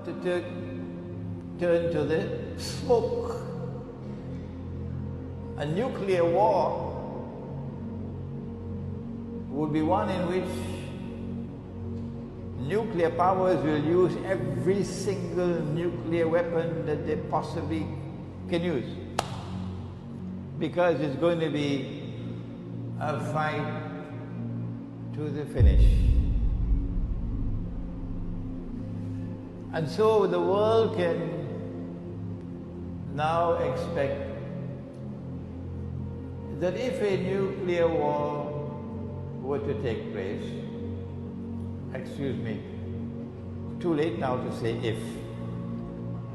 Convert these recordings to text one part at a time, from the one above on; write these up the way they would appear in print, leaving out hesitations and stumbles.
to turn to the smoke. A nuclear war would be one in which nuclear powers will use every single nuclear weapon that they possibly can use, because it's going to be a fight to the finish. And so the world can now expect that if a nuclear war were to take place, excuse me, too late now to say if,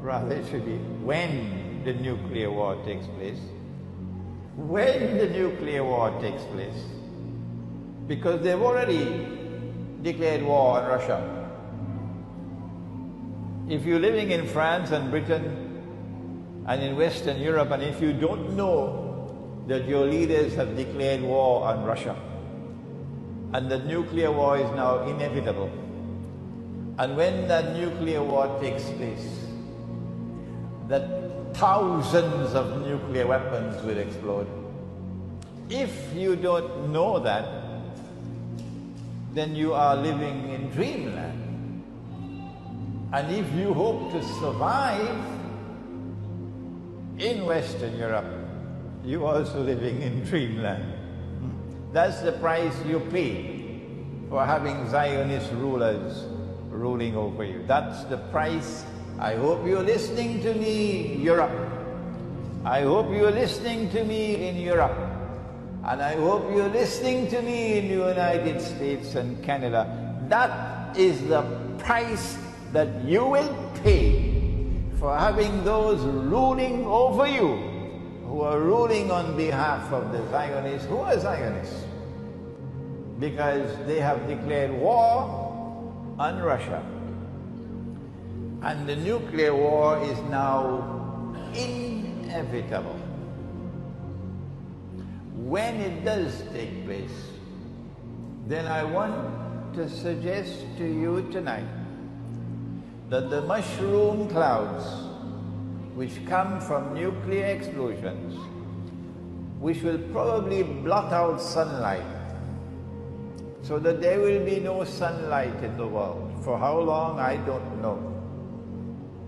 rather it should be when the nuclear war takes place. When the nuclear war takes place, because they've already declared war on Russia. If you're living in France and Britain and in Western Europe, and if you don't know that your leaders have declared war on Russia, and the nuclear war is now inevitable, and when that nuclear war takes place, that thousands of nuclear weapons will explode. If you don't know that, then you are living in dreamland. And if you hope to survive in Western Europe, you're also living in dreamland. That's the price you pay for having Zionist rulers ruling over you. That's the price. I hope you're listening to me, Europe. I hope you're listening to me in Europe. And I hope you're listening to me in the United States and Canada. That is the price that you will pay for having those ruling over you, who are ruling on behalf of the Zionists. Who are Zionists? Because they have declared war on Russia. And the nuclear war is now inevitable. When it does take place, then I want to suggest to you tonight that the mushroom clouds which come from nuclear explosions, which will probably blot out sunlight, so that there will be no sunlight in the world. For how long, I don't know.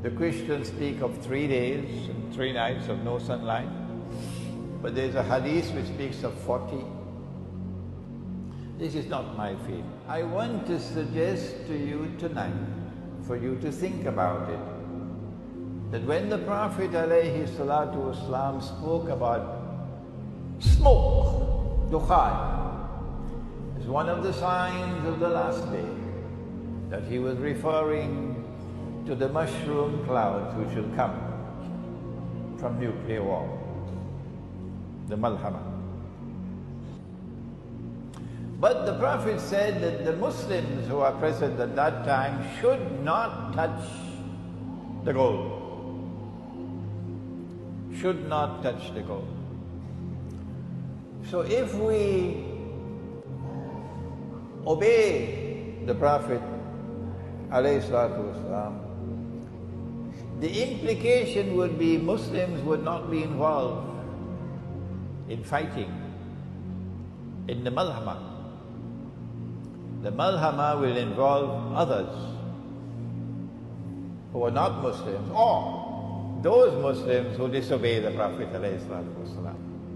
The Christians speak of 3 days and 3 nights of no sunlight, but there's a hadith which speaks of 40. This is not my field. I want to suggest to you tonight, for you to think about it, that when the Prophet ﷺ spoke about smoke, dukhan, as one of the signs of the last day, that he was referring to the mushroom clouds which will come from nuclear war, the malhama. But the Prophet said that the Muslims who are present at that time should not touch the gold. Should not touch the gold. So if we obey the Prophet ﷺ, the implication would be Muslims would not be involved in fighting in the malhama. The malhama will involve others who are not Muslims, or those Muslims who disobey the Prophet ﷺ.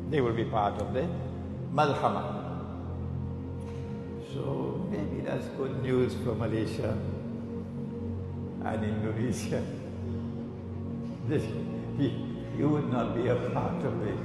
They will be part of the malhama. So maybe that's good news for Malaysia and Indonesia. You would not be a part of it.